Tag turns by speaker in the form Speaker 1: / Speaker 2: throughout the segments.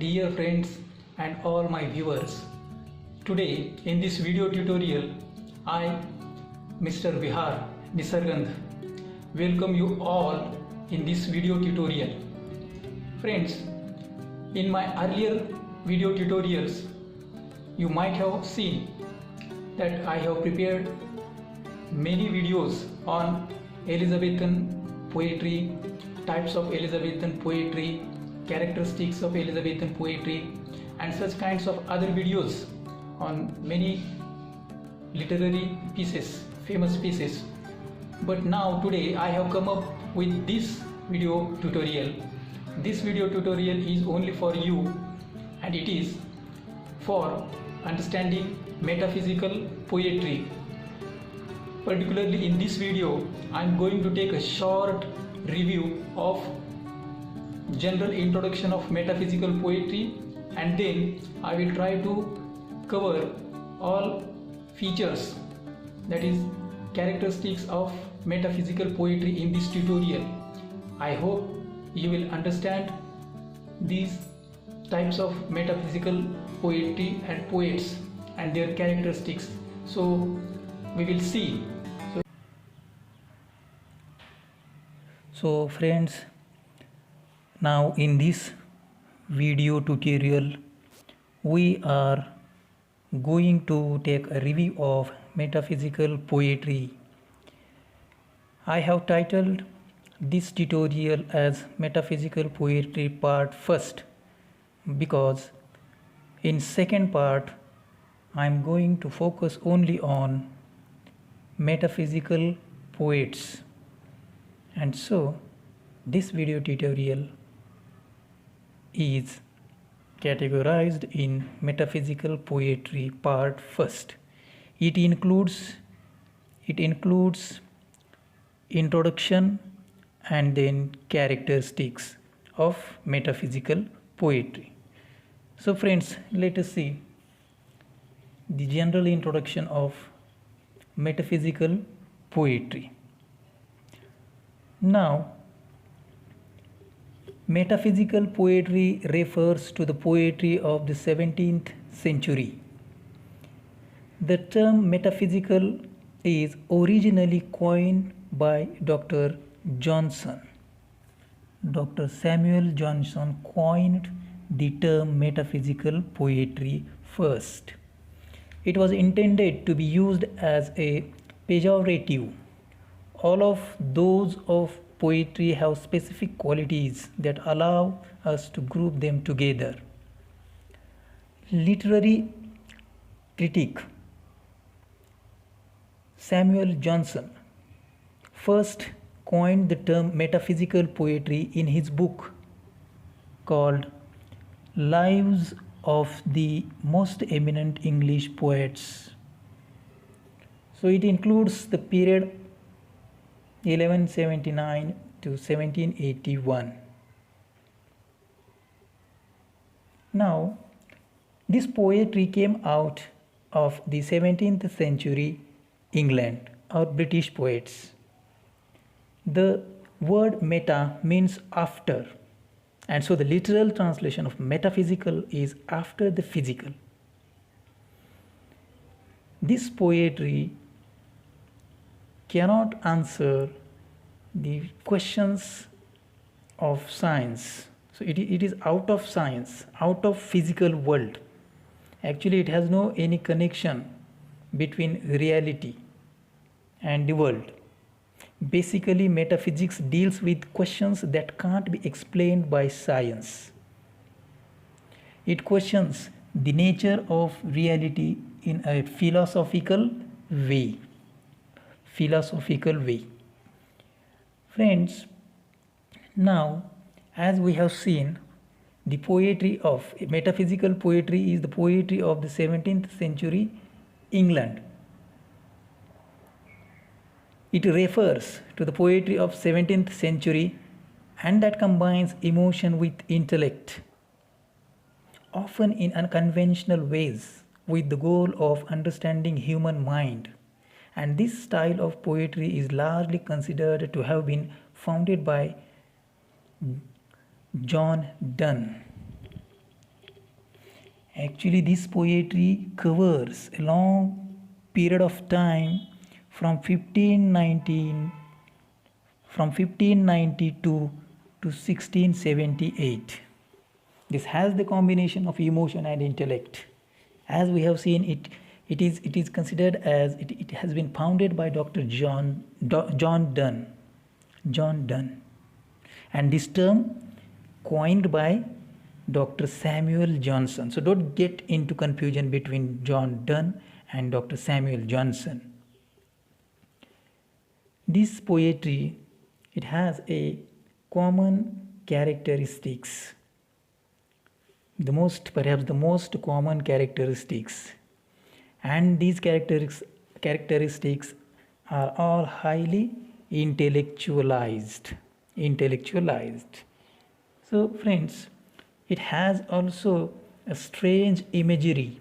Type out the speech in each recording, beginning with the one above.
Speaker 1: dear friends and all my viewers. Today in this video tutorial, I, Mr. Vihar Nisargandh, welcome you all in this video tutorial. Friends, in my earlier video tutorials, you might have seen that I have prepared many videos on Elizabethan poetry, types of Elizabethan poetry, characteristics of Elizabethan poetry, and such kinds of other videos on many literary pieces, famous pieces. But now today I have come up with this video tutorial. This video tutorial is only for you, and it is for understanding metaphysical poetry. Particularly in this video, I am going to take a short review of general introduction of metaphysical poetry, and then I will try to cover all features, that is characteristics of metaphysical poetry in this tutorial. I hope you will understand these types of metaphysical poetry and poets and their characteristics. So we will see. So friends, now in this video tutorial we are going to take a review of metaphysical poetry. I have titled this tutorial as Metaphysical Poetry Part First because in second part I am going to focus only on metaphysical poets. And so this video tutorial is categorized in Metaphysical Poetry Part First. It includes introduction and then characteristics of metaphysical poetry. So friends, let us see the general introduction of metaphysical poetry. Now, metaphysical poetry refers to the poetry of the 17th century. The term metaphysical is originally coined by Dr. Johnson. Dr. Samuel Johnson coined the term metaphysical poetry first. It was intended to be used as a pejorative. All of those of poetry have specific qualities that allow us to group them together. Literary critic Samuel Johnson first coined the term metaphysical poetry in his book called Lives of the Most Eminent English Poets. So it includes the period 1179 to 1781. Now, this poetry came out of the 17th century England or British poets. The word meta means after, and so the literal translation of metaphysical is after the physical. This poetry cannot answer the questions of science. So it is out of science, out of physical world. Actually, it has no any connection between reality and the world. Basically, metaphysics deals with questions that can't be explained by science. It questions the nature of reality in a philosophical way. Friends, now as we have seen, the poetry of metaphysical poetry is the poetry of the 17th century England. It refers to the poetry of 17th century and that combines emotion with intellect, often in unconventional ways, with the goal of understanding human mind. And this style of poetry is largely considered to have been founded by John Donne. Actually, this poetry covers a long period of time from 1519 from 1592 to 1678. This has the combination of emotion and intellect. As we have seen, it is considered as it has been founded by Dr. John Donne. John Donne. And this term coined by Dr. Samuel Johnson. So don't get into confusion between John Donne and Dr. Samuel Johnson. This poetry, it has a common characteristics. Perhaps the most common characteristics. And these characteristics are all highly intellectualized. So friends, it has also a strange imagery.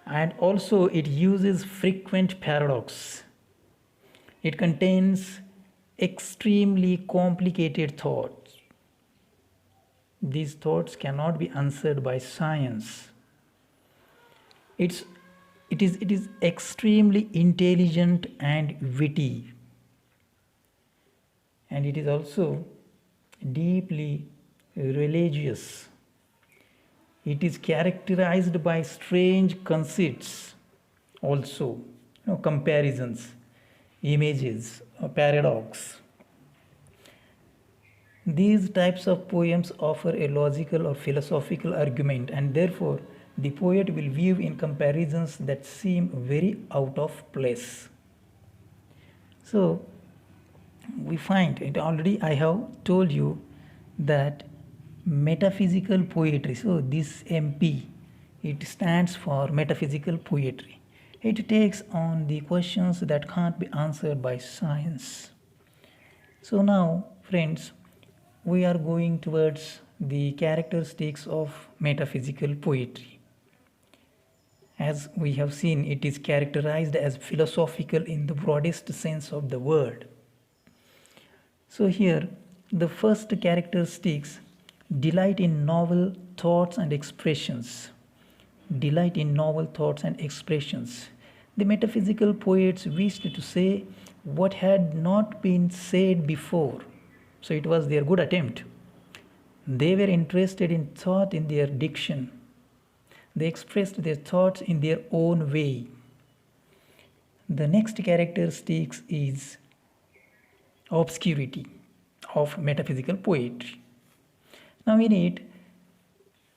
Speaker 1: And also it uses frequent paradox. It contains extremely complicated thoughts. These thoughts cannot be answered by science. It is extremely intelligent and witty. And it is also deeply religious. It is characterized by strange conceits, also, comparisons, images, paradox. These types of poems offer a logical or philosophical argument, and therefore the poet will weave in comparisons that seem very out of place. So we find it already. I have told you that metaphysical poetry, so this MP, it stands for metaphysical poetry. It takes on the questions that can't be answered by science. So now, friends, we are going towards the characteristics of metaphysical poetry. As we have seen, it is characterized as philosophical in the broadest sense of the word. So here, the first characteristics: delight in novel thoughts and expressions. The metaphysical poets wished to say what had not been said before. So it was their good attempt. They were interested in thought in their diction. They expressed their thoughts in their own way. The next characteristics is obscurity of metaphysical poetry. Now in it,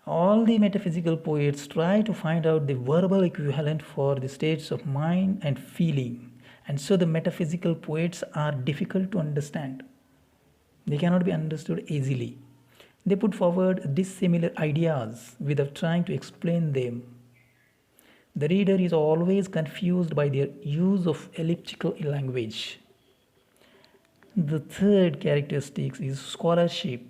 Speaker 1: all the metaphysical poets try to find out the verbal equivalent for the states of mind and feeling, and so the metaphysical poets are difficult to understand. They cannot be understood easily. They put forward dissimilar ideas without trying to explain them. The reader is always confused by their use of elliptical language. The third characteristic is scholarship.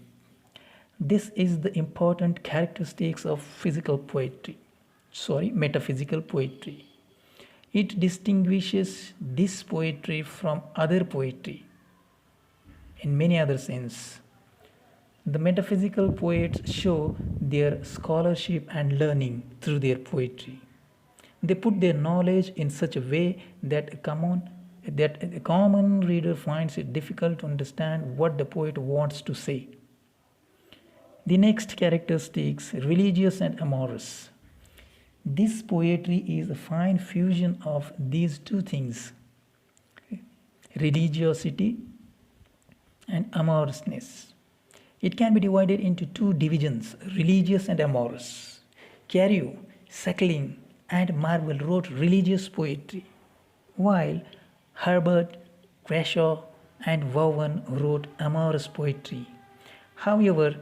Speaker 1: This is the important characteristics of metaphysical poetry. It distinguishes this poetry from other poetry in many other sense. The metaphysical poets show their scholarship and learning through their poetry. They put their knowledge in such a way that a common reader finds it difficult to understand what the poet wants to say. The next characteristics: religious and amorous. This poetry is a fine fusion of these two things, religiosity and amorousness. It can be divided into two divisions, religious and amorous. Carew, Suckling, and Marvell wrote religious poetry, while Herbert, Crashaw, and Vaughan wrote amorous poetry. However,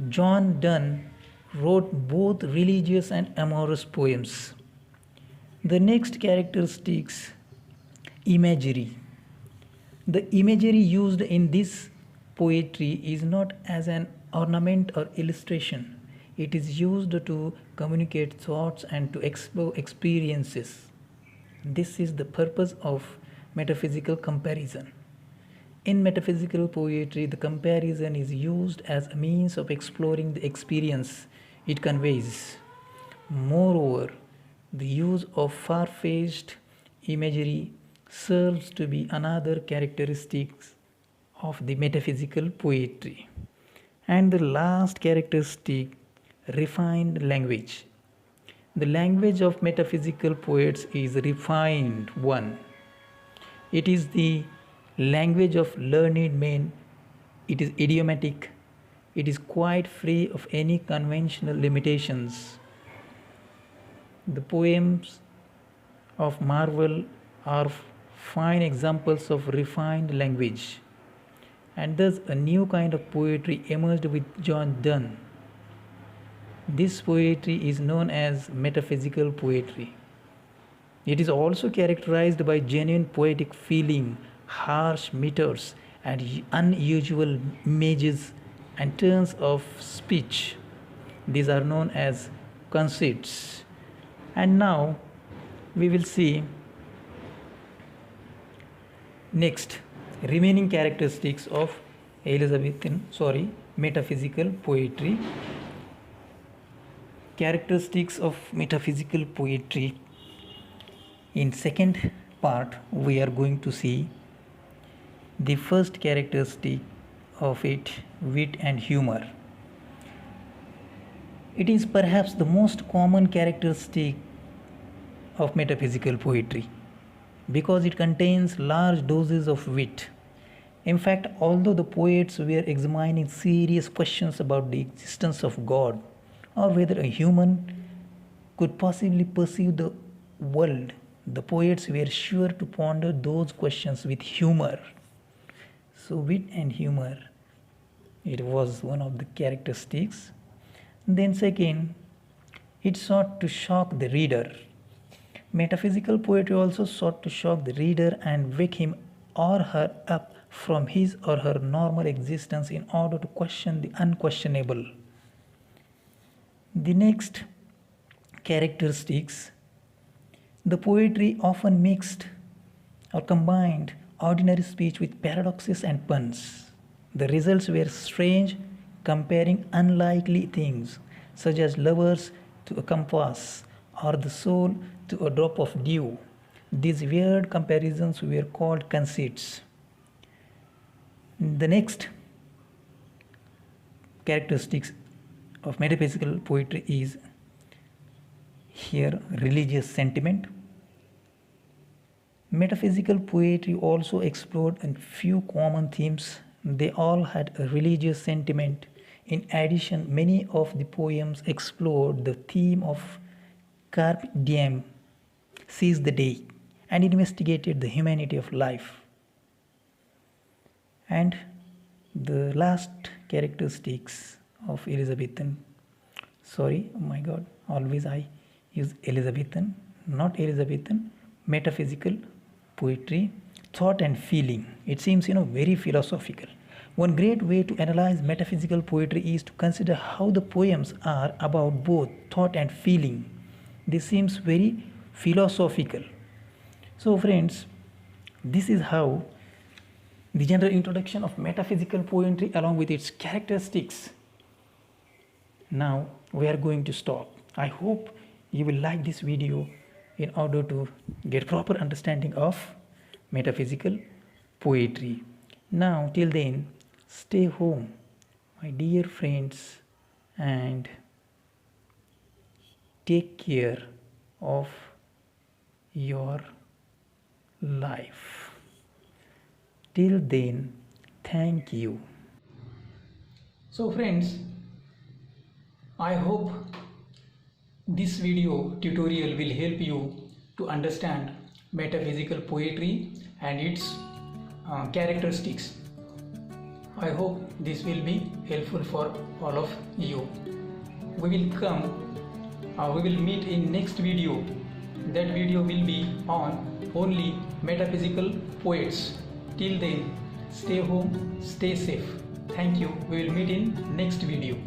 Speaker 1: John Donne wrote both religious and amorous poems. The next characteristics: imagery. The imagery used in this poetry is not as an ornament or illustration. It is used to communicate thoughts and to explore experiences. This is the purpose of metaphysical comparison.
Speaker 2: In metaphysical poetry, the comparison is used as a means of exploring the experience it conveys. Moreover, the use of far-fetched imagery serves to be another characteristic of the metaphysical poetry. And the last characteristic, refined language. The language of metaphysical poets is refined one. It is the language of learned men. It is idiomatic. It is quite free of any conventional limitations. The poems of Marvell are fine examples of refined language. And thus a new kind of poetry emerged with John Donne. This poetry is known as metaphysical poetry. It is also characterized by genuine poetic feeling, harsh meters, and unusual images and turns of speech. These are known as conceits. And now we will see next remaining characteristics of metaphysical poetry. Characteristics of metaphysical poetry. In second part, we are going to see the first characteristic of it, wit and humor. It is perhaps the most common characteristic of metaphysical poetry because it contains large doses of wit. In fact, although the poets were examining serious questions about the existence of God or whether a human could possibly perceive the world, the poets were sure to ponder those questions with humor. So wit and humor, it was one of the characteristics. Then second, it sought to shock the reader. Metaphysical poetry also sought to shock the reader and wake him or her up from his or her normal existence in order to question the unquestionable. The next characteristics, the poetry often mixed or combined ordinary speech with paradoxes and puns. The results were strange, comparing unlikely things such as lovers to a compass or the soul to a drop of dew. These weird comparisons were called conceits. The next characteristics of metaphysical poetry is here religious sentiment. Metaphysical poetry also explored a few common themes. They all had a religious sentiment. In addition, many of the poems explored the theme of carpe diem, seize the day, and investigated the humanity of life. And the last characteristics of Elizabethan, always I use Elizabethan, not Elizabethan, metaphysical poetry, thought and feeling. It seems very philosophical. One great way to analyze metaphysical poetry is to consider how the poems are about both thought and feeling. This seems very philosophical. So friends, this is how the general introduction of metaphysical poetry along with its characteristics. Now we are going to stop. I hope you will like this video in order to get proper understanding of metaphysical poetry. Now till then, stay home, my dear friends, and take care of your life. Till then, thank you.
Speaker 1: So friends, I hope this video tutorial will help you to understand metaphysical poetry and its characteristics. I hope this will be helpful for all of you. We will meet in next video. That video will be on only metaphysical poets. Till then, stay home, stay safe. Thank you. We will meet in next video.